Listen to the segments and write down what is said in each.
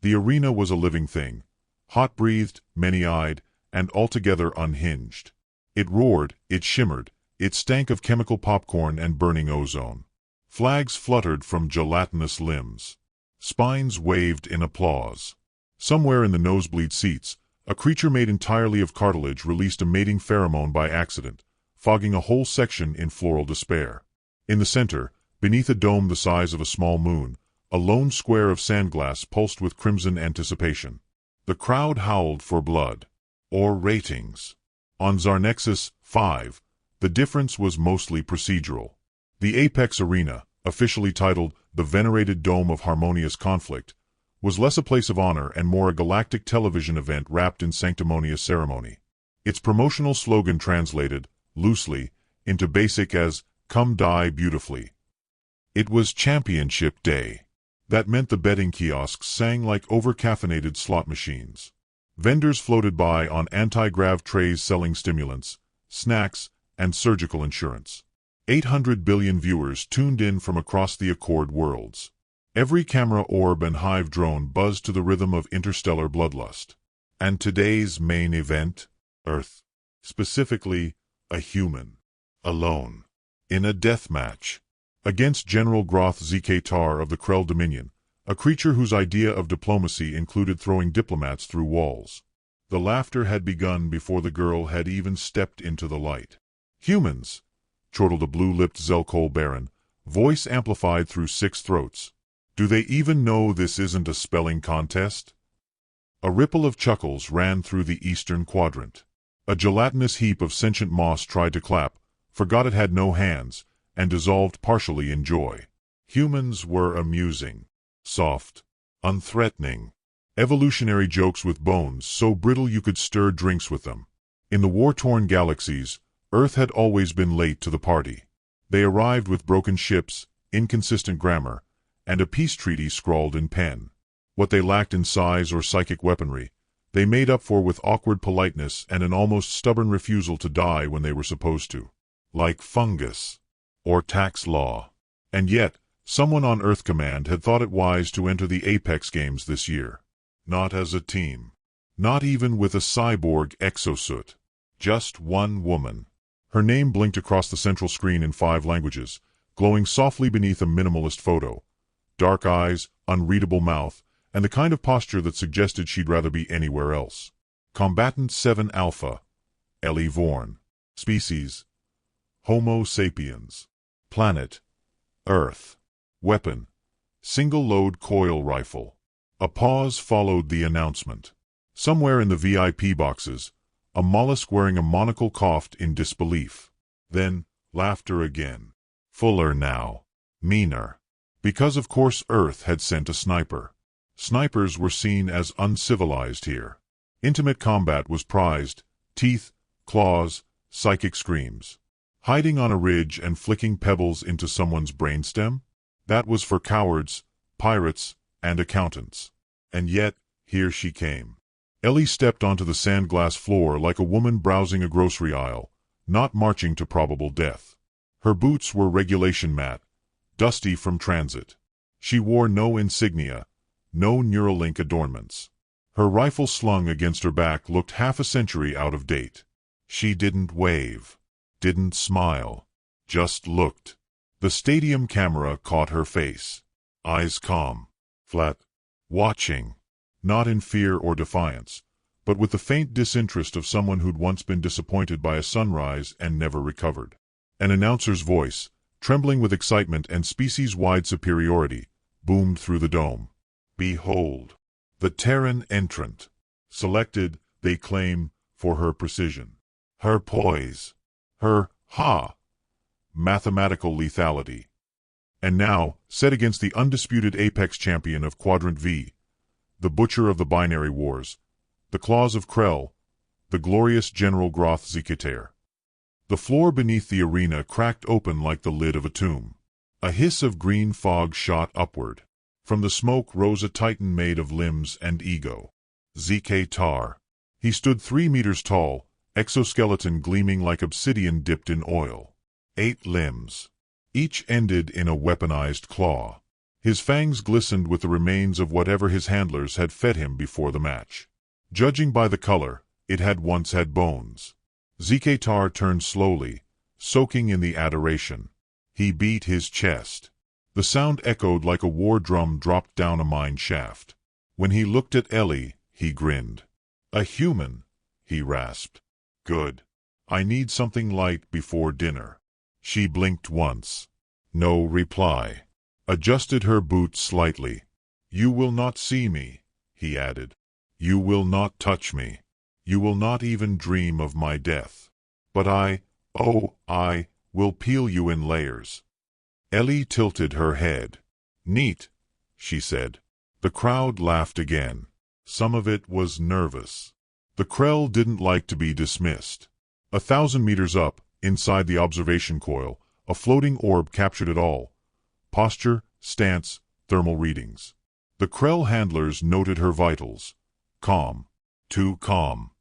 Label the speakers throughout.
Speaker 1: The arena was a living thing, hot-breathed, many-eyed, and altogether unhinged. It roared, it shimmered, it stank of chemical popcorn and burning ozone. Flags fluttered from gelatinous limbs. Spines waved in applause. Somewhere in the nosebleed seats, a creature made entirely of cartilage released a mating pheromone by accident, fogging a whole section in floral despair. In the center, beneath a dome the size of a small moon, a lone square of sandglass pulsed with crimson anticipation. The crowd howled for blood. Or ratings. On Zarnexus 5, the difference was mostly procedural. The Apex Arena, officially titled the Venerated Dome of Harmonious Conflict, was less a place of honor and more a galactic television event wrapped in sanctimonious ceremony. Its promotional slogan translated, loosely, into basic as, "Come die beautifully." It was Championship Day. That meant the betting kiosks sang like over-caffeinated slot machines. Vendors floated by on anti-grav trays selling stimulants, snacks, and surgical insurance. 800 billion viewers tuned in from across the Accord worlds. Every camera orb and hive drone buzzed to the rhythm of interstellar bloodlust. And today's main event? Earth. Specifically, a human. Alone. In a death match. Against General Groth Zk-Tar of the Krell Dominion, a creature whose idea of diplomacy included throwing diplomats through walls. The laughter had begun before the girl had even stepped into the light. "Humans!" chortled a blue-lipped Zelkol Baron, voice amplified through 6 throats. "Do they even know this isn't a spelling contest?" A ripple of chuckles ran through the eastern quadrant. A gelatinous heap of sentient moss tried to clap, forgot it had no hands, and dissolved partially in joy. Humans were amusing. Soft. Unthreatening. Evolutionary jokes with bones so brittle you could stir drinks with them. In the war-torn galaxies, Earth had always been late to the party. They arrived with broken ships, inconsistent grammar, and a peace treaty scrawled in pen. What they lacked in size or psychic weaponry, they made up for with awkward politeness and an almost stubborn refusal to die when they were supposed to. Like fungus. Or tax law. And yet, someone on Earth Command had thought it wise to enter the Apex Games this year. Not as a team. Not even with a cyborg exosuit. Just one woman. Her name blinked across the central screen in 5 languages, glowing softly beneath a minimalist photo. Dark eyes, unreadable mouth, and the kind of posture that suggested she'd rather be anywhere else. Combatant 7 Alpha. Ellie Vorn. Species. Homo sapiens. Planet. Earth. Weapon. Single-load coil rifle. A pause followed the announcement. Somewhere in the VIP boxes, a mollusk wearing a monocle coughed in disbelief. Then, laughter again. Fuller now. Meaner. Because of course Earth had sent a sniper. Snipers were seen as uncivilized here. Intimate combat was prized, teeth, claws, psychic screams. Hiding on a ridge and flicking pebbles into someone's brainstem? That was for cowards, pirates, and accountants. And yet, here she came. Ellie stepped onto the sandglass floor like a woman browsing a grocery aisle, not marching to probable death. Her boots were regulation matte, dusty from transit. She wore no insignia, no Neuralink adornments. Her rifle slung against her back looked half a century out of date. She didn't wave. Didn't smile. Just looked. The stadium camera caught her face. Eyes calm. Flat. Watching. Not in fear or defiance, but with the faint disinterest of someone who'd once been disappointed by a sunrise and never recovered. An announcer's voice, trembling with excitement and species-wide superiority, boomed through the dome. Behold. The Terran entrant. Selected, they claim, for her precision. Her poise. Her, mathematical lethality. And now, set against the undisputed apex champion of Quadrant V, the butcher of the binary wars, the claws of Krell, the glorious General Groth Zk-Tar. The floor beneath the arena cracked open like the lid of a tomb. A hiss of green fog shot upward. From the smoke rose a titan made of limbs and ego. Zk-Tar. He stood 3 meters tall, exoskeleton gleaming like obsidian dipped in oil. 8 limbs. Each ended in a weaponized claw. His fangs glistened with the remains of whatever his handlers had fed him before the match. Judging by the color, it had once had bones. Zikatar turned slowly, soaking in the adoration. He beat his chest. The sound echoed like a war drum dropped down a mine shaft. When he looked at Ellie, he grinned. "A human," he rasped. "Good. I need something light before dinner." She blinked once. No reply. Adjusted her boots slightly. "You will not see me," he added. "You will not touch me. You will not even dream of my death. But I will peel you in layers." Ellie tilted her head. "Neat," she said. The crowd laughed again. Some of it was nervous. The Krell didn't like to be dismissed. 1,000 meters up, inside the observation coil, a floating orb captured it all. Posture, stance, thermal readings. The Krell handlers noted her vitals. Calm. Too calm.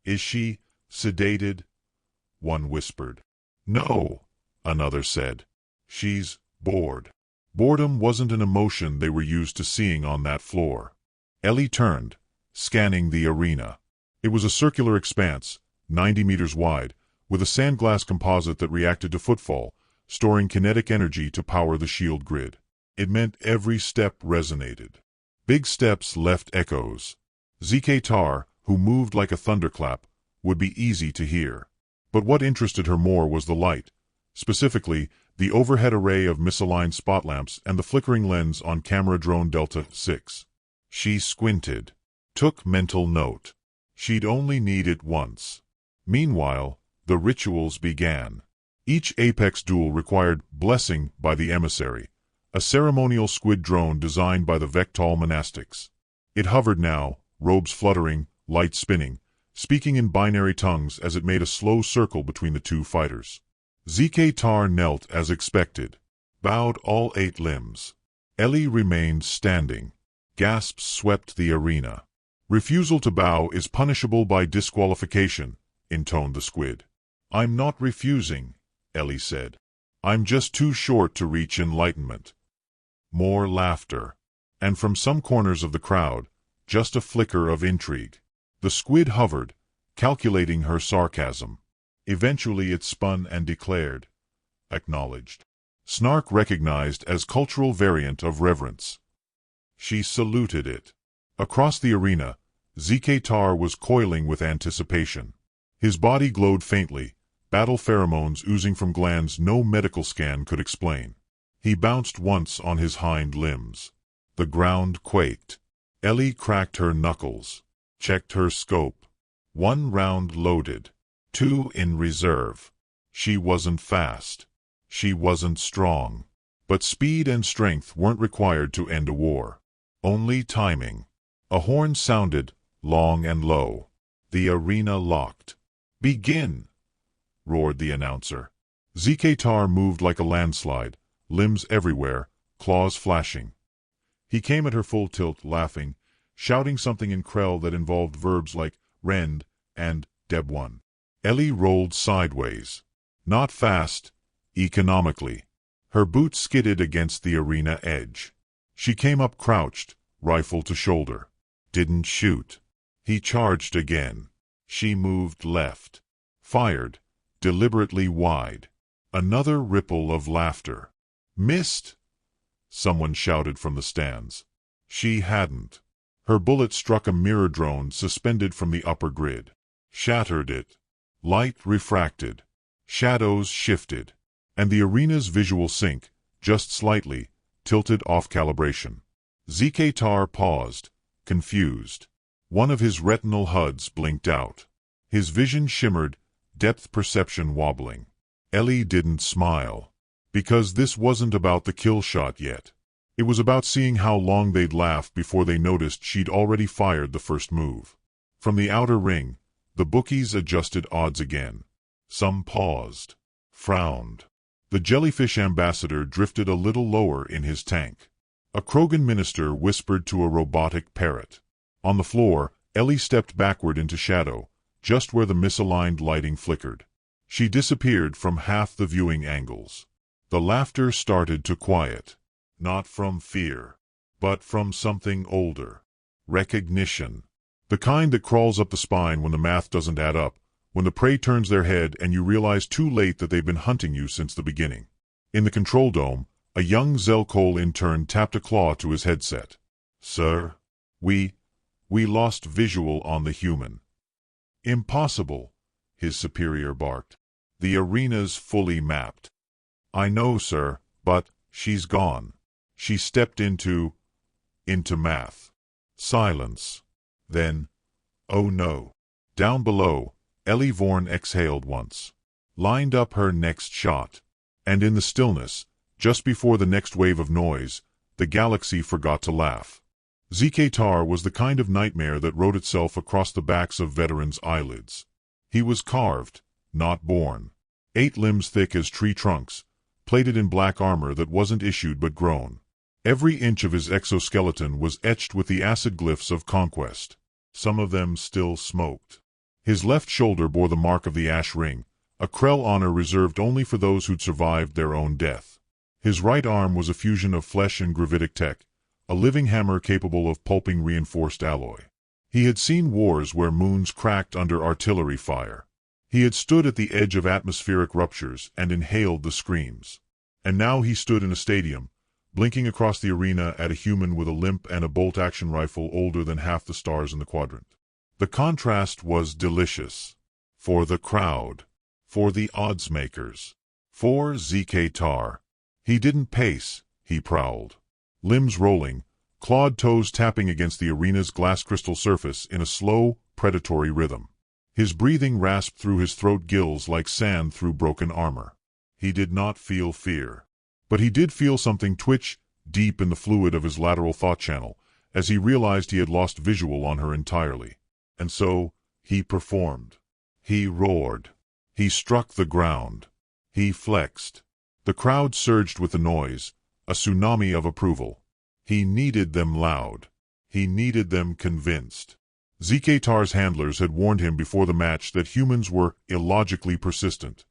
Speaker 1: "Is she sedated?" one whispered. "No," another said. "She's bored." Boredom wasn't an emotion they were used to seeing on that floor. Ellie turned, scanning the arena. It was a circular expanse, 90 meters wide, with a sandglass composite that reacted to footfall, storing kinetic energy to power the shield grid. It meant every step resonated. Big steps left echoes. Zikatar, who moved like a thunderclap, would be easy to hear. But what interested her more was the light, specifically the overhead array of misaligned spot lamps and the flickering lens on camera drone Delta 6. She squinted, took mental note. She'd only need it once. Meanwhile, the rituals began. Each Apex duel required blessing by the emissary, a ceremonial squid drone designed by the Vectol monastics. It hovered now, robes fluttering, light spinning, speaking in binary tongues as it made a slow circle between the two fighters. Zikatar knelt as expected, bowed all 8 limbs. Ellie remained standing. Gasps swept the arena. "Refusal to bow is punishable by disqualification," intoned the squid. "I'm not refusing," Ellie said. "I'm just too short to reach enlightenment." More laughter. And from some corners of the crowd, just a flicker of intrigue. The squid hovered, calculating her sarcasm. Eventually it spun and declared, "Acknowledged." Snark recognized as cultural variant of reverence. She saluted it. Across the arena, Zikatar was coiling with anticipation. His body glowed faintly, battle pheromones oozing from glands no medical scan could explain. He bounced once on his hind limbs. The ground quaked. Ellie cracked her knuckles, checked her scope. 1 round loaded. 2 in reserve. She wasn't fast. She wasn't strong. But speed and strength weren't required to end a war. Only timing. A horn sounded, long and low. The arena locked. "Begin!" roared the announcer. Zikatar moved like a landslide, limbs everywhere, claws flashing. He came at her full tilt, laughing, shouting something in Krell that involved verbs like rend and deb1. Ellie rolled sideways. Not fast, economically. Her boots skidded against the arena edge. She came up crouched, rifle to shoulder. Didn't shoot. He charged again. She moved left. Fired, deliberately wide. Another ripple of laughter. "Missed!" someone shouted from the stands. She hadn't. Her bullet struck a mirror drone suspended from the upper grid. Shattered it. Light refracted. Shadows shifted. And the arena's visual sync, just slightly, tilted off calibration. Zikatar paused, confused. One of his retinal HUDs blinked out. His vision shimmered, depth perception wobbling. Ellie didn't smile. Because this wasn't about the kill shot yet. It was about seeing how long they'd laugh before they noticed she'd already fired the first move. From the outer ring, the bookies adjusted odds again. Some paused, frowned. The jellyfish ambassador drifted a little lower in his tank. A Krogan minister whispered to a robotic parrot. On the floor, Ellie stepped backward into shadow, just where the misaligned lighting flickered. She disappeared from half the viewing angles. The laughter started to quiet. Not from fear, but from something older. Recognition. The kind that crawls up the spine when the math doesn't add up, when the prey turns their head and you realize too late that they've been hunting you since the beginning. In the control dome, a young Zelkol intern tapped a claw to his headset. "Sir, we lost visual on the human." "Impossible," his superior barked. "The arena's fully mapped." "I know, sir, but she's gone. She stepped into math." Silence. Then, "Oh no." Down below, Ellie Vorn exhaled once, lined up her next shot, and in the stillness, just before the next wave of noise, the galaxy forgot to laugh. ZK-Tar was the kind of nightmare that wrote itself across the backs of veterans' eyelids. He was carved, not born. 8 limbs thick as tree trunks, plated in black armor that wasn't issued but grown. Every inch of his exoskeleton was etched with the acid glyphs of conquest. Some of them still smoked. His left shoulder bore the mark of the Ash Ring, a Krell honor reserved only for those who'd survived their own death. His right arm was a fusion of flesh and gravitic tech, a living hammer capable of pulping reinforced alloy. He had seen wars where moons cracked under artillery fire. He had stood at the edge of atmospheric ruptures and inhaled the screams. And now he stood in a stadium, blinking across the arena at a human with a limp and a bolt-action rifle older than half the stars in the quadrant. The contrast was delicious. For the crowd. For the odds-makers. For ZK-Tar. He didn't pace, he prowled. Limbs rolling, clawed toes tapping against the arena's glass crystal surface in a slow, predatory rhythm. His breathing rasped through his throat gills like sand through broken armor. He did not feel fear. But he did feel something twitch deep in the fluid of his lateral thought channel as he realized he had lost visual on her entirely. And so, he performed. He roared. He struck the ground. He flexed. The crowd surged with the noise, a tsunami of approval. He needed them loud. He needed them convinced. ZK-Tar's handlers had warned him before the match that humans were illogically persistent.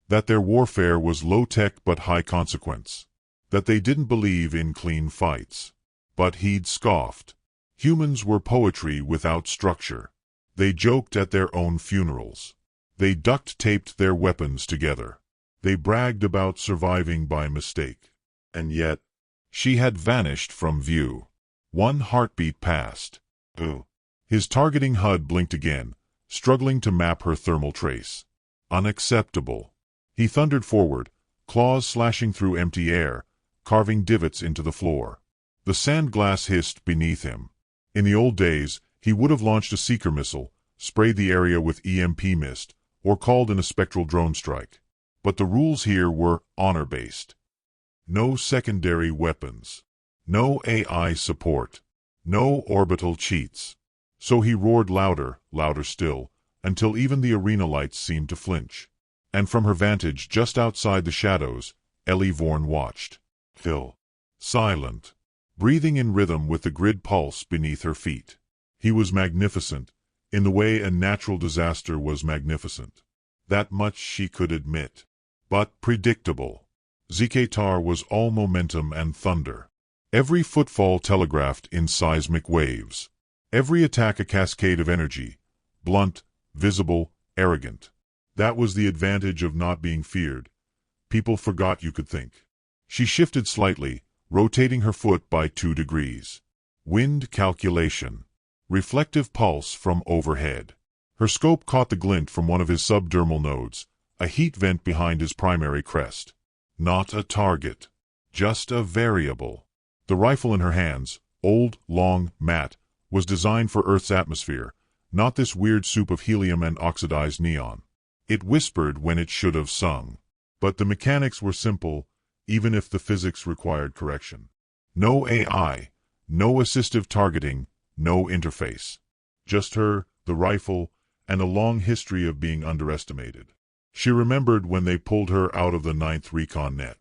Speaker 1: That their warfare was low-tech but high-consequence. That they didn't believe in clean fights. But he'd scoffed. Humans were poetry without structure. They joked at their own funerals. They duct-taped their weapons together. They bragged about surviving by mistake. And yet, she had vanished from view. One heartbeat passed. His targeting HUD blinked again, struggling to map her thermal trace. Unacceptable. He thundered forward, claws slashing through empty air, carving divots into the floor. The sand glass hissed beneath him. In the old days, he would have launched a seeker missile, sprayed the area with EMP mist, or called in a spectral drone strike. But the rules here were honor-based. No secondary weapons. No AI support. No orbital cheats. So he roared louder, louder still, until even the arena lights seemed to flinch. And from her vantage just outside the shadows, Ellie Vorn watched. Phil. Silent. Breathing in rhythm with the grid pulse beneath her feet. He was magnificent, in the way a natural disaster was magnificent. That much she could admit. But predictable. ZK-Tar was all momentum and thunder. Every footfall telegraphed in seismic waves. Every attack a cascade of energy. Blunt, visible, arrogant. That was the advantage of not being feared. People forgot you could think. She shifted slightly, rotating her foot by 2 degrees. Wind calculation. Reflective pulse from overhead. Her scope caught the glint from one of his subdermal nodes, a heat vent behind his primary crest. Not a target. Just a variable. The rifle in her hands, old, long, matte, was designed for Earth's atmosphere, not this weird soup of helium and oxidized neon. It whispered when it should have sung. But the mechanics were simple, even if the physics required correction. No AI, no assistive targeting, no interface. Just her, the rifle, and a long history of being underestimated. She remembered when they pulled her out of the 9th Recon Net.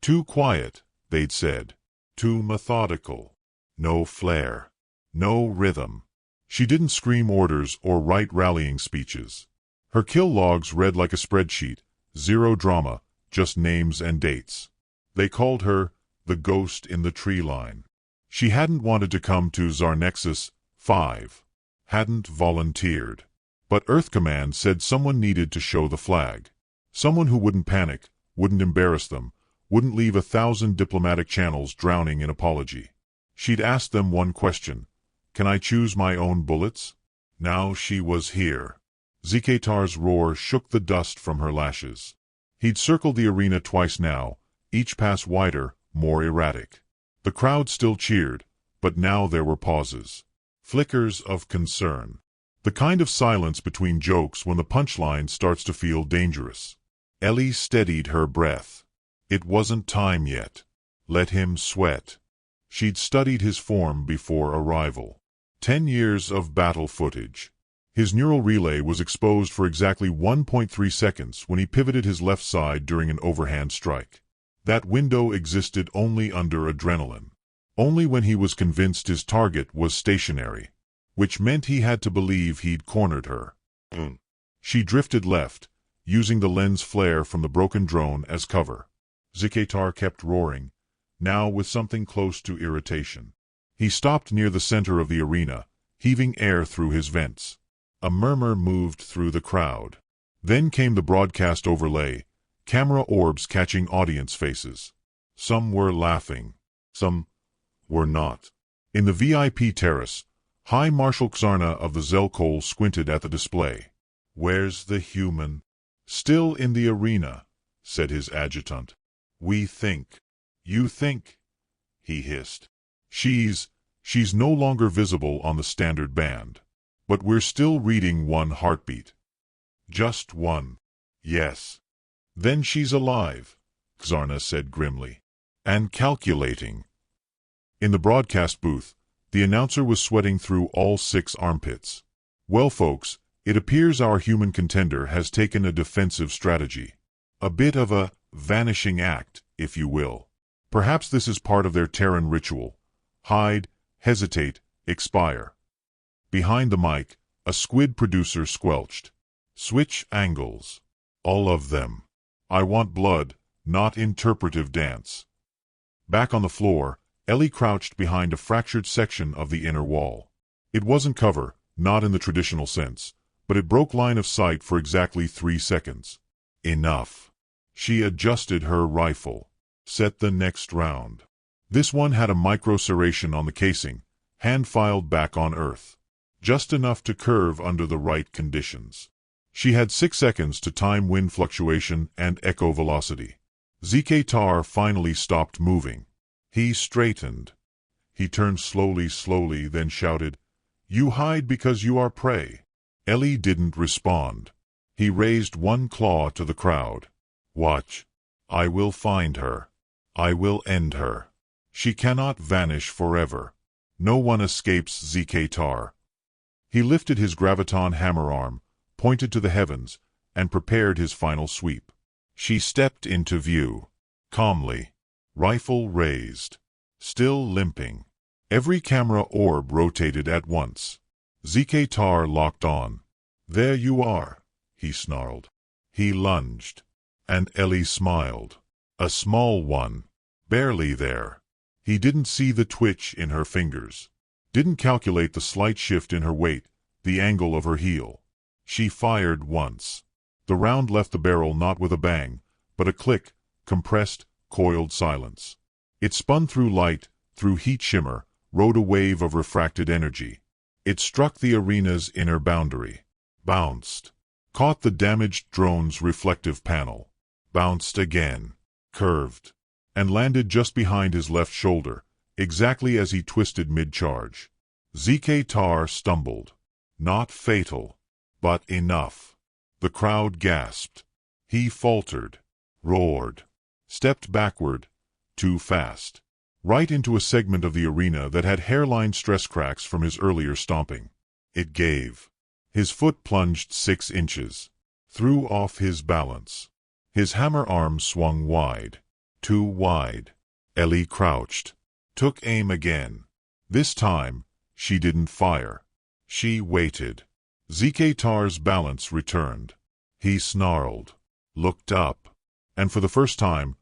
Speaker 1: Too quiet, they'd said. Too methodical. No flair. No rhythm. She didn't scream orders or write rallying speeches. Her kill logs read like a spreadsheet, zero drama, just names and dates. They called her the ghost in the tree line. She hadn't wanted to come to Zarnexus 5. Hadn't volunteered. But Earth Command said someone needed to show the flag. Someone who wouldn't panic, wouldn't embarrass them, wouldn't leave 1,000 diplomatic channels drowning in apology. She'd asked them one question: can I choose my own bullets? Now she was here. Zikatar's roar shook the dust from her lashes. He'd circled the arena twice now, each pass wider, more erratic. The crowd still cheered, but now there were pauses. Flickers of concern. The kind of silence between jokes when the punchline starts to feel dangerous. Ellie steadied her breath. It wasn't time yet. Let him sweat. She'd studied his form before arrival. 10 years of battle footage. His neural relay was exposed for exactly 1.3 seconds when he pivoted his left side during an overhand strike. That window existed only under adrenaline. Only when he was convinced his target was stationary. Which meant he had to believe he'd cornered her. She drifted left, using the lens flare from the broken drone as cover. Zikatar kept roaring, now with something close to irritation. He stopped near the center of the arena, heaving air through his vents. A murmur moved through the crowd. Then came the broadcast overlay, camera orbs catching audience faces. Some were laughing. Some were not. In the VIP terrace, High Marshal Xarna of the Zelkol squinted at the display. "Where's the human?" "Still in the arena," said his adjutant. "We think." "You think?" he hissed. She's no longer visible on the standard band. But we're still reading one heartbeat." "Just one." "Yes." "Then she's alive," Xarna said grimly. "And calculating." In the broadcast booth, the announcer was sweating through all 6 armpits. "Well, folks, it appears our human contender has taken a defensive strategy. A bit of a vanishing act, if you will. Perhaps this is part of their Terran ritual. Hide, hesitate, expire." Behind the mic, a squid producer squelched. "Switch angles. All of them. I want blood, not interpretive dance." Back on the floor, Ellie crouched behind a fractured section of the inner wall. It wasn't cover, not in the traditional sense, but it broke line of sight for exactly 3 seconds. Enough. She adjusted her rifle. Set the next round. This one had a micro-serration on the casing, hand-filed back on Earth. Just enough to curve under the right conditions. She had 6 seconds to time wind fluctuation and echo velocity. Zikatar finally stopped moving. He straightened. He turned slowly, then shouted, "You hide because you are prey." Ellie didn't respond. He raised one claw to the crowd. "Watch. I will find her. I will end her. She cannot vanish forever. No one escapes Zikatar." He lifted his graviton hammer arm, pointed to the heavens, and prepared his final sweep. She stepped into view. Calmly. Rifle raised. Still limping. Every camera orb rotated at once. Zikatar locked on. "There you are," he snarled. He lunged. And Ellie smiled. A small one. Barely there. He didn't see the twitch in her fingers. Didn't calculate the slight shift in her weight, the angle of her heel. She fired once. The round left the barrel not with a bang, but a click, compressed, coiled silence. It spun through light, through heat shimmer, rode a wave of refracted energy. It struck the arena's inner boundary. Bounced. Caught the damaged drone's reflective panel. Bounced again. Curved. And landed just behind his left shoulder, exactly as he twisted mid-charge. Zikatar stumbled. Not fatal. But enough. The crowd gasped. He faltered. Roared. Stepped backward. Too fast. Right into a segment of the arena that had hairline stress cracks from his earlier stomping. It gave. His foot plunged 6 inches. Threw off his balance. His hammer arm swung wide. Too wide. Ellie crouched. Took aim again. This time, she didn't fire. She waited. Zikatar's balance returned. He snarled. Looked up. And for the first time,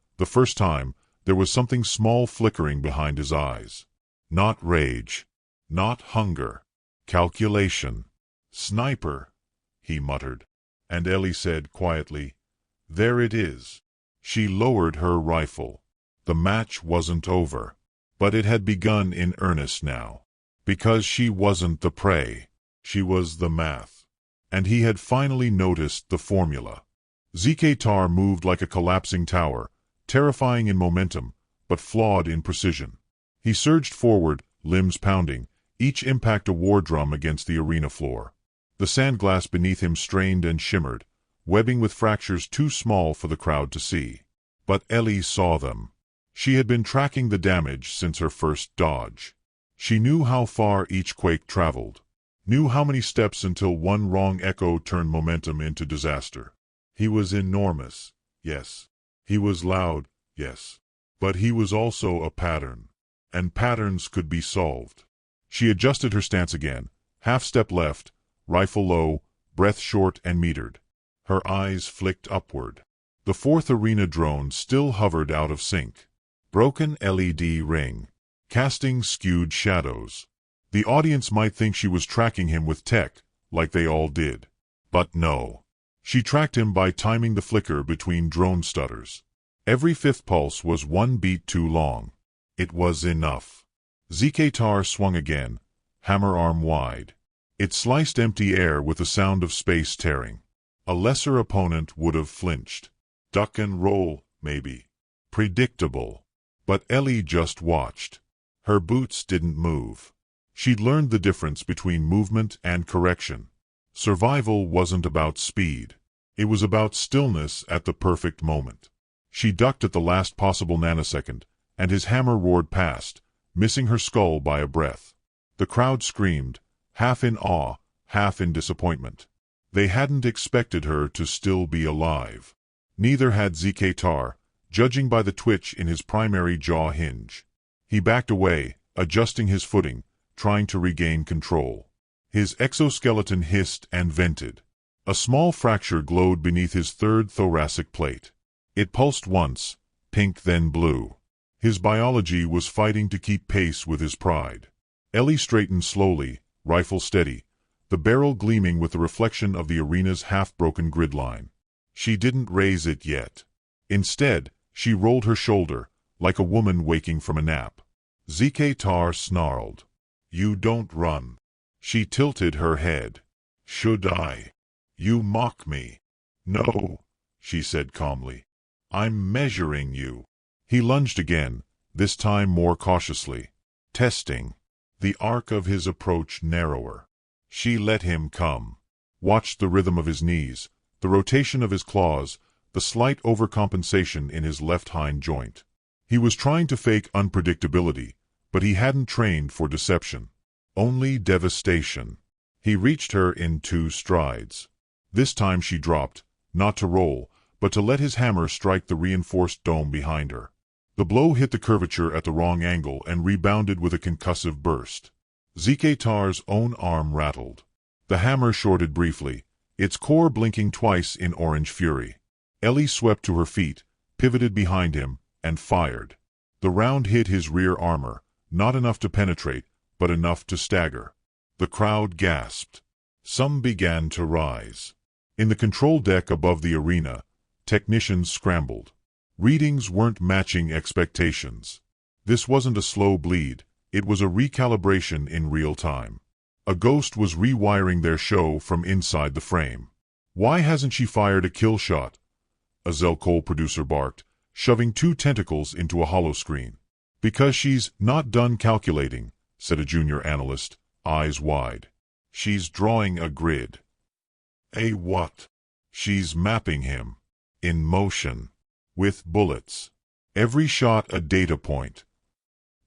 Speaker 1: There was something small flickering behind his eyes. Not rage. Not hunger. Calculation. Sniper, he muttered. And Ellie said quietly, "There it is." She lowered her rifle. The match wasn't over. But it had begun in earnest now. Because she wasn't the prey. She was the math. And he had finally noticed the formula. ZK-Tar moved like a collapsing tower, terrifying in momentum, but flawed in precision. He surged forward, limbs pounding, each impact a war drum against the arena floor. The sandglass beneath him strained and shimmered, webbing with fractures too small for the crowd to see. But Ellie saw them. She had been tracking the damage since her first dodge. She knew how far each quake traveled, knew how many steps until one wrong echo turned momentum into disaster. He was enormous, yes. He was loud, yes. But he was also a pattern. And patterns could be solved. She adjusted her stance again, half-step left, rifle low, breath short and metered. Her eyes flicked upward. The fourth arena drone still hovered out of sync. Broken LED ring. Casting skewed shadows. The audience might think she was tracking him with tech, like they all did. But no. She tracked him by timing the flicker between drone stutters. Every fifth pulse was one beat too long. It was enough. ZK-Tar swung again, hammer arm wide. It sliced empty air with the sound of space tearing. A lesser opponent would have flinched. Duck and roll, maybe. Predictable. But Ellie just watched. Her boots didn't move. She'd learned the difference between movement and correction. Survival wasn't about speed. It was about stillness at the perfect moment. She ducked at the last possible nanosecond, and his hammer roared past, missing her skull by a breath. The crowd screamed, half in awe, half in disappointment. They hadn't expected her to still be alive. Neither had ZK-Tar, judging by the twitch in his primary jaw hinge. He backed away, adjusting his footing, trying to regain control. His exoskeleton hissed and vented. A small fracture glowed beneath his third thoracic plate. It pulsed once, pink then blue. His biology was fighting to keep pace with his pride. Ellie straightened slowly, rifle steady, the barrel gleaming with the reflection of the arena's half-broken grid line. She didn't raise it yet. Instead, she rolled her shoulder, like a woman waking from a nap. ZK-Tar snarled. "You don't run." She tilted her head. "Should I? You mock me." "No," she said calmly. "I'm measuring you." He lunged again, this time more cautiously. Testing. The arc of his approach narrower. She let him come. Watched the rhythm of his knees, the rotation of his claws, the slight overcompensation in his left hind joint. He was trying to fake unpredictability, but he hadn't trained for deception. Only devastation. He reached her in 2 strides. This time she dropped, not to roll, but to let his hammer strike the reinforced dome behind her. The blow hit the curvature at the wrong angle and rebounded with a concussive burst. ZK-Tar's own arm rattled. The hammer shorted briefly, its core blinking twice in orange fury. Ellie swept to her feet, pivoted behind him, and fired. The round hit his rear armor, not enough to penetrate, but enough to stagger. The crowd gasped. Some began to rise. In the control deck above the arena, technicians scrambled. Readings weren't matching expectations. This wasn't a slow bleed, it was a recalibration in real time. A ghost was rewiring their show from inside the frame. "Why hasn't she fired a kill shot?" a Zelkol producer barked, shoving 2 tentacles into a holoscreen. "Because she's not done calculating," said a junior analyst, eyes wide. "She's drawing a grid." "A what?" "She's mapping him. In motion. With bullets. Every shot a data point."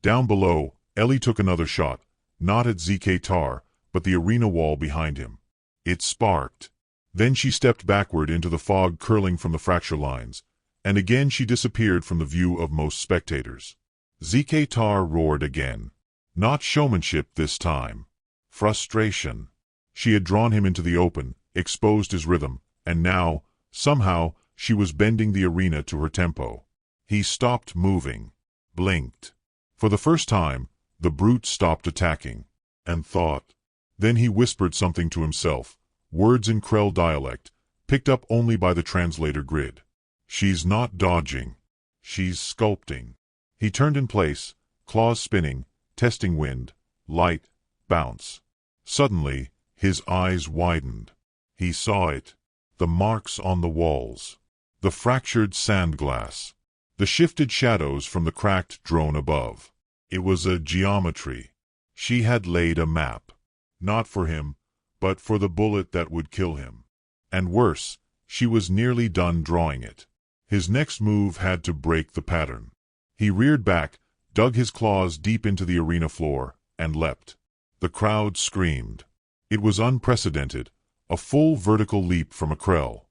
Speaker 1: Down below, Ellie took another shot, not at ZK-Tar, but the arena wall behind him. It sparked. Then she stepped backward into the fog curling from the fracture lines, and again she disappeared from the view of most spectators. ZK-Tar roared again. Not showmanship this time. Frustration. She had drawn him into the open, exposed his rhythm, and now, somehow, she was bending the arena to her tempo. He stopped moving, blinked. For the first time, the brute stopped attacking, and thought. Then he whispered something to himself, words in Krell dialect, picked up only by the translator grid. She's not dodging. She's sculpting. He turned in place, claws spinning, testing wind, light, bounce. Suddenly, his eyes widened. He saw it. The marks on the walls. The fractured sand glass. The shifted shadows from the cracked drone above. It was a geometry. She had laid a map. Not for him, but for the bullet that would kill him. And worse, she was nearly done drawing it. His next move had to break the pattern. He reared back, dug his claws deep into the arena floor, and leapt. The crowd screamed. It was unprecedented, a full vertical leap from a Krell.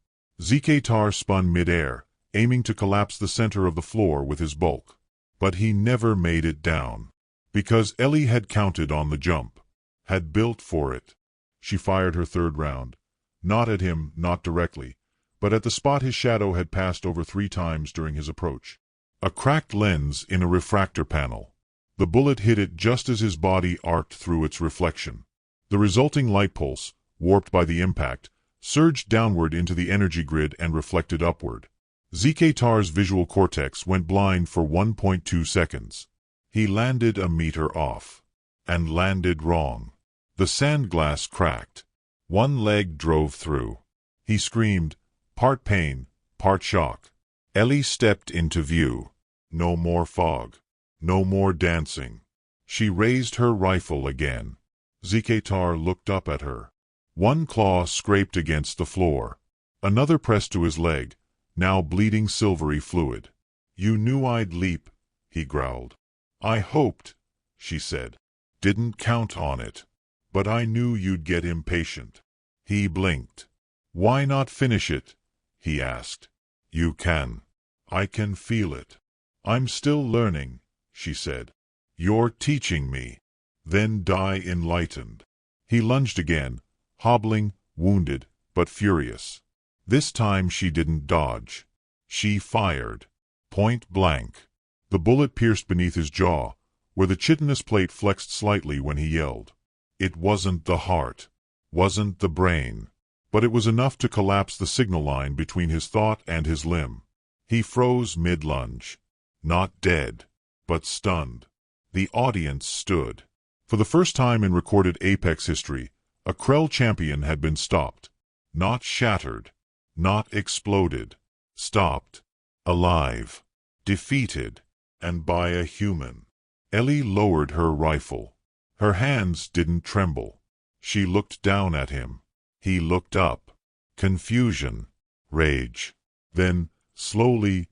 Speaker 1: Zikatar spun mid-air, aiming to collapse the center of the floor with his bulk. But he never made it down. Because Ellie had counted on the jump. Had built for it. She fired her third round. Not at him, not directly, but at the spot his shadow had passed over 3 times during his approach. A cracked lens in a refractor panel. The bullet hit it just as his body arced through its reflection. The resulting light pulse, warped by the impact, surged downward into the energy grid and reflected upward. Zikatar's visual cortex went blind for 1.2 seconds. He landed a meter off. And landed wrong. The sand glass cracked. One leg drove through. He screamed, part pain, part shock. Ellie stepped into view. No more fog. No more dancing. She raised her rifle again. Zikatar looked up at her. One claw scraped against the floor. Another pressed to his leg, now bleeding silvery fluid. You knew I'd leap, he growled. I hoped, she said. Didn't count on it. But I knew you'd get impatient. He blinked. Why not finish it? He asked. You can. I can feel it. I'm still learning, she said. You're teaching me. Then die enlightened. He lunged again, hobbling, wounded, but furious. This time she didn't dodge. She fired. Point blank. The bullet pierced beneath his jaw, where the chitinous plate flexed slightly when he yelled. It wasn't the heart. Wasn't the brain. But it was enough to collapse the signal line between his thought and his limb. He froze mid-lunge. Not dead, but stunned. The audience stood. For the first time in recorded Apex history, a Krell champion had been stopped. Not shattered. Not exploded. Stopped. Alive. Defeated. And by a human. Ellie lowered her rifle. Her hands didn't tremble. She looked down at him. He looked up. Confusion. Rage. Then, slowly,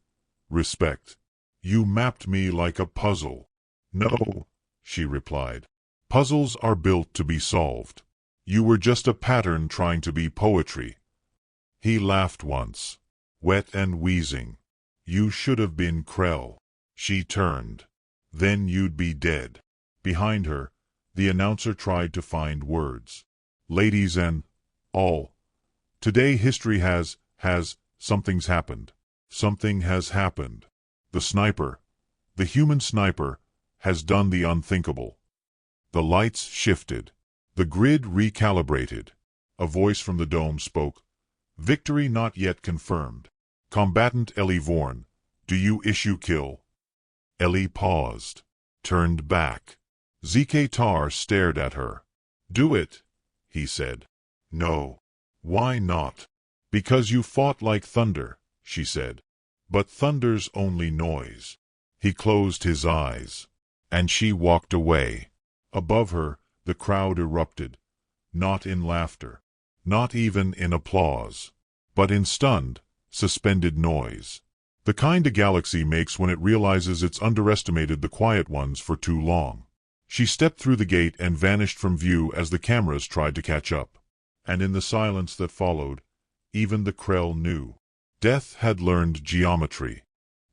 Speaker 1: respect. You mapped me like a puzzle. No, she replied. Puzzles are built to be solved. You were just a pattern trying to be poetry. He laughed once. Wet and wheezing. You should have been Krell. She turned. Then you'd be dead. Behind her, the announcer tried to find words. Ladies and all. Today history has, something's happened. Something has happened. The sniper, the human sniper, has done the unthinkable. The lights shifted. The grid recalibrated. A voice from the dome spoke. Victory not yet confirmed. Combatant Ellie Vorn, do you issue kill? Ellie paused. Turned back. Zikatar stared at her. Do it, he said. No. Why not? Because you fought like thunder, she said. But thunder's only noise. He closed his eyes. And she walked away. Above her, the crowd erupted. Not in laughter. Not even in applause. But in stunned, suspended noise. The kind a galaxy makes when it realizes it's underestimated the quiet ones for too long. She stepped through the gate and vanished from view as the cameras tried to catch up. And in the silence that followed, even the Krell knew. Death had learned geometry.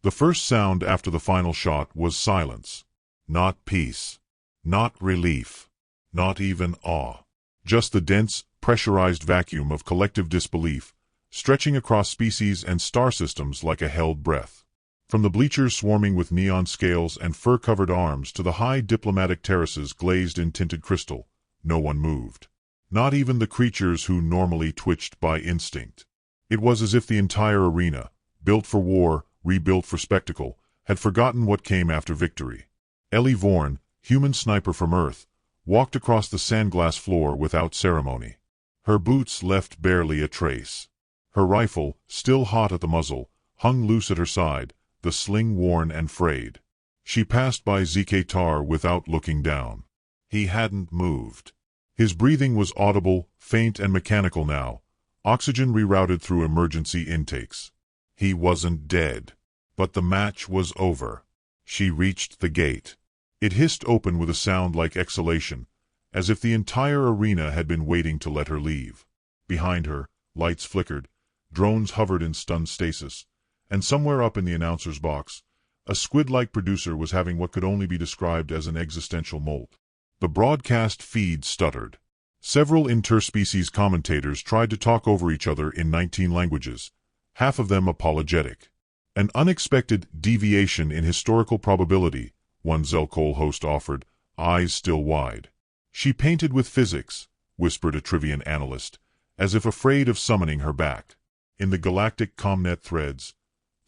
Speaker 1: The first sound after the final shot was silence. Not peace. Not relief. Not even awe. Just the dense, pressurized vacuum of collective disbelief, stretching across species and star systems like a held breath. From the bleachers swarming with neon scales and fur-covered arms to the high diplomatic terraces glazed in tinted crystal, no one moved. Not even the creatures who normally twitched by instinct. It was as if the entire arena, built for war, rebuilt for spectacle, had forgotten what came after victory. Ellie Vorn, human sniper from Earth, walked across the sandglass floor without ceremony. Her boots left barely a trace. Her rifle, still hot at the muzzle, hung loose at her side, the sling worn and frayed. She passed by Zk-Tar without looking down. He hadn't moved. His breathing was audible, faint and mechanical now, oxygen rerouted through emergency intakes. He wasn't dead. But the match was over. She reached the gate. It hissed open with a sound like exhalation, as if the entire arena had been waiting to let her leave. Behind her, lights flickered, drones hovered in stunned stasis, and somewhere up in the announcer's box, a squid-like producer was having what could only be described as an existential molt. The broadcast feed stuttered. Several interspecies commentators tried to talk over each other in 19 languages, half of them apologetic. An unexpected deviation in historical probability, one Zelkol host offered, eyes still wide. She painted with physics, whispered a Trivian analyst, as if afraid of summoning her back. In the galactic Comnet threads,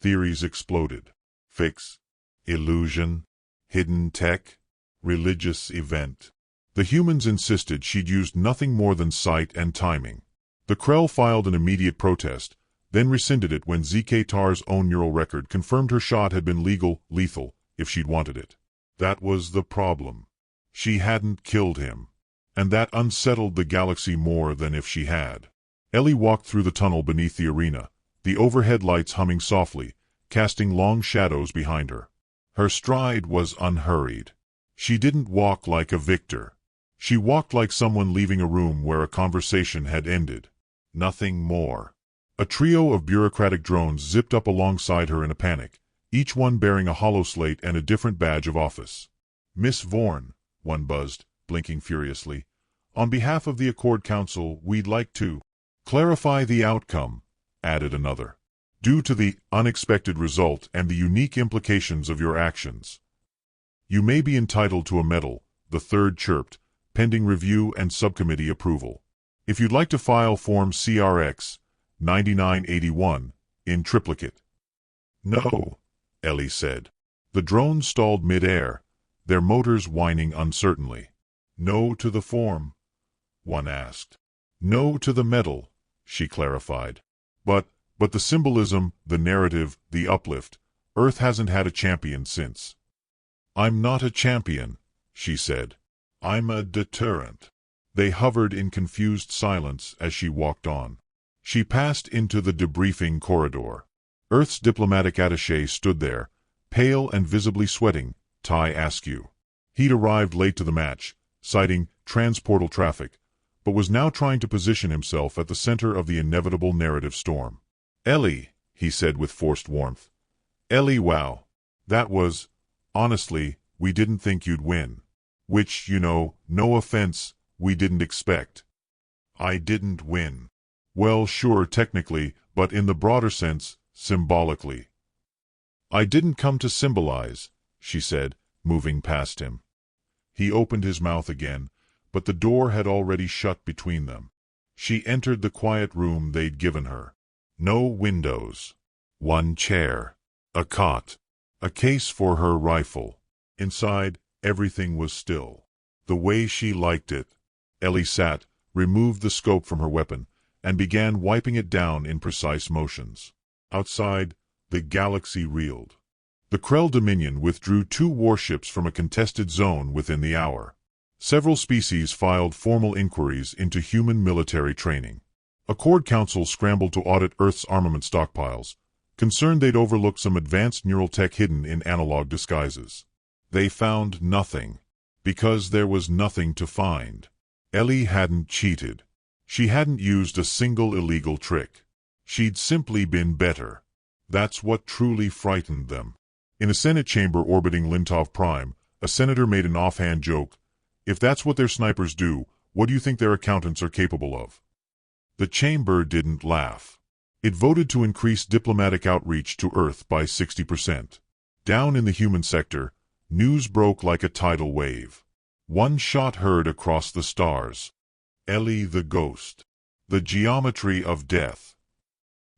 Speaker 1: theories exploded. Fix, illusion, hidden tech, religious event. The humans insisted she'd used nothing more than sight and timing. The Krell filed an immediate protest, then rescinded it when Zk-Tar's own neural record confirmed her shot had been lethal, if she'd wanted it. That was the problem. She hadn't killed him. And that unsettled the galaxy more than if she had. Ellie walked through the tunnel beneath the arena, the overhead lights humming softly, casting long shadows behind her. Her stride was unhurried. She didn't walk like a victor. She walked like someone leaving a room where a conversation had ended. Nothing more. A trio of bureaucratic drones zipped up alongside her in a panic, each one bearing a holoslate and a different badge of office. "Miss Vorn," one buzzed, blinking furiously. "On behalf of the Accord Council, we'd like to clarify the outcome," added another. "Due to the unexpected result and the unique implications of your actions. You may be entitled to a medal," the third chirped, "pending review and subcommittee approval. If you'd like to file Form CRX 9981 in triplicate." "No," Ellie said. The drones stalled mid-air, their motors whining uncertainly. "No to the form?" one asked. "No to the medal," she clarified. But the symbolism, the narrative, the uplift, Earth hasn't had a champion since." "I'm not a champion," she said. "I'm a deterrent." They hovered in confused silence as she walked on. She passed into the debriefing corridor. Earth's diplomatic attaché stood there, pale and visibly sweating, Ty Askew. He'd arrived late to the match, citing transportal traffic, but was now trying to position himself at the center of the inevitable narrative storm. "Ellie," he said with forced warmth. "Ellie, wow. That was, honestly, we didn't think you'd win. Which, no offense, we didn't expect." "I didn't win." "Well, sure, technically, but in the broader sense, symbolically." "I didn't come to symbolize," she said, moving past him. He opened his mouth again, but the door had already shut between them. She entered the quiet room they'd given her. No windows. One chair. A cot. A case for her rifle. Inside, everything was still. The way she liked it. Ellie sat, removed the scope from her weapon, and began wiping it down in precise motions. Outside, the galaxy reeled. The Krell Dominion withdrew 2 warships from a contested zone within the hour. Several species filed formal inquiries into human military training. Accord Council scrambled to audit Earth's armament stockpiles, concerned they'd overlooked some advanced neural tech hidden in analog disguises. They found nothing, because there was nothing to find. Ellie hadn't cheated. She hadn't used a single illegal trick. She'd simply been better. That's what truly frightened them. In a Senate chamber orbiting Lintov Prime, a senator made an offhand joke. "If that's what their snipers do, what do you think their accountants are capable of?" The chamber didn't laugh. It voted to increase diplomatic outreach to Earth by 60%. Down in the human sector, news broke like a tidal wave. One shot heard across the stars. Ellie the ghost. The geometry of death.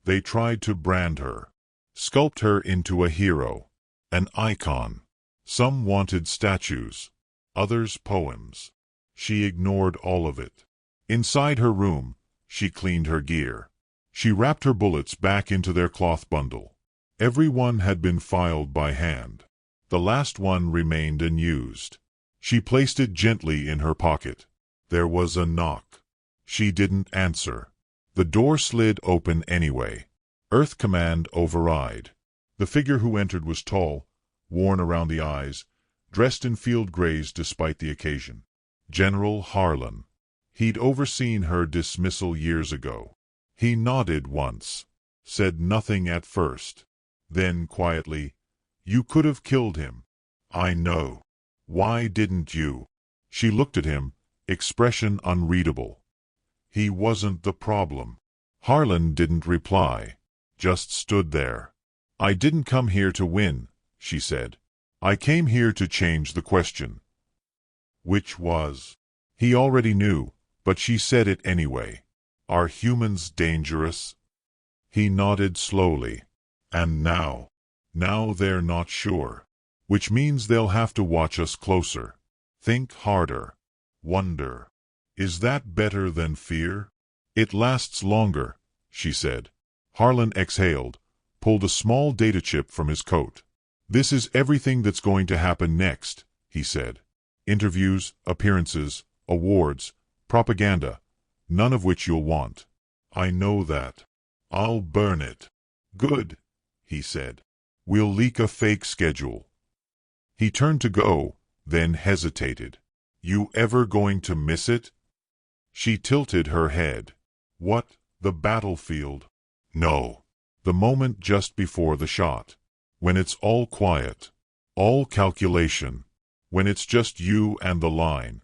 Speaker 1: They tried to brand her. Sculpt her into a hero. An icon. Some wanted statues. Others poems. She ignored all of it. Inside her room, she cleaned her gear. She wrapped her bullets back into their cloth bundle. Every one had been filed by hand. The last one remained unused. She placed it gently in her pocket. There was a knock. She didn't answer. The door slid open anyway. Earth command override. The figure who entered was tall, worn around the eyes, dressed in field grays despite the occasion. General Harlan. He'd overseen her dismissal years ago. He nodded once, said nothing at first. Then quietly, "You could have killed him." "I know. Why didn't you?" She looked at him, expression unreadable. He wasn't the problem. Harlan didn't reply, just stood there. "I didn't come here to win," she said. "I came here to change the question." Which was? He already knew, but she said it anyway. "Are humans dangerous?" He nodded slowly. "And now? Now they're not sure. Which means they'll have to watch us closer. Think harder. Wonder. Is that better than fear?" "It lasts longer," she said. Harlan exhaled, pulled a small data chip from his coat. "This is everything that's going to happen next," he said. "Interviews, appearances, awards, propaganda, none of which you'll want." "I know that. I'll burn it." "Good," he said. "We'll leak a fake schedule." He turned to go, then hesitated. "You ever going to miss it?" She tilted her head. "What, the battlefield?" "No. The moment just before the shot. When it's all quiet. All calculation. When it's just you and the line."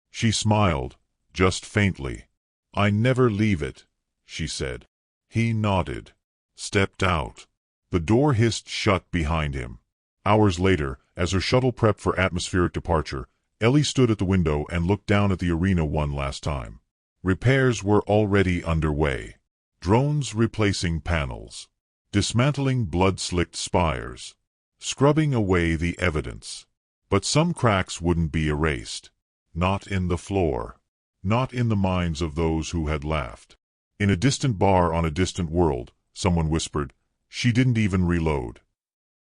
Speaker 1: She smiled, just faintly. "I never leave it," she said. He nodded. Stepped out. The door hissed shut behind him. Hours later, as her shuttle prepped for atmospheric departure, Ellie stood at the window and looked down at the arena one last time. Repairs were already underway. Drones replacing panels. Dismantling blood-slicked spires. Scrubbing away the evidence. But some cracks wouldn't be erased. Not in the floor. Not in the minds of those who had laughed. In a distant bar on a distant world, someone whispered, "She didn't even reload."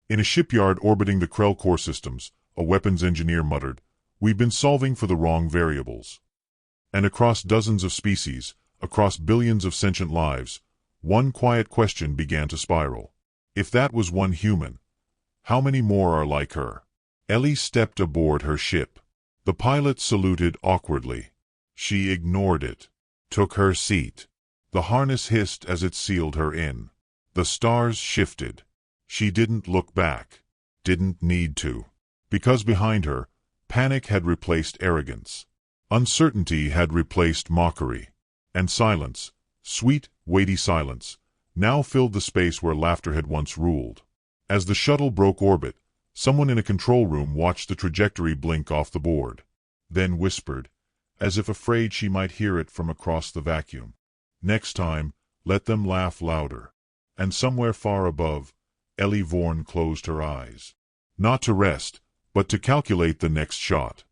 Speaker 1: In a shipyard orbiting the Krell core systems, a weapons engineer muttered, "We've been solving for the wrong variables." And across dozens of species, across billions of sentient lives, one quiet question began to spiral. If that was one human, how many more are like her? Ellie stepped aboard her ship. The pilot saluted awkwardly. She ignored it. Took her seat. The harness hissed as it sealed her in. The stars shifted. She didn't look back. Didn't need to. Because behind her, panic had replaced arrogance. Uncertainty had replaced mockery. And silence, sweet, weighty silence, now filled the space where laughter had once ruled. As the shuttle broke orbit, someone in a control room watched the trajectory blink off the board. Then whispered, as if afraid she might hear it from across the vacuum, "Next time, let them laugh louder." And somewhere far above, Ellie Vorn closed her eyes. Not to rest, but to calculate the next shot.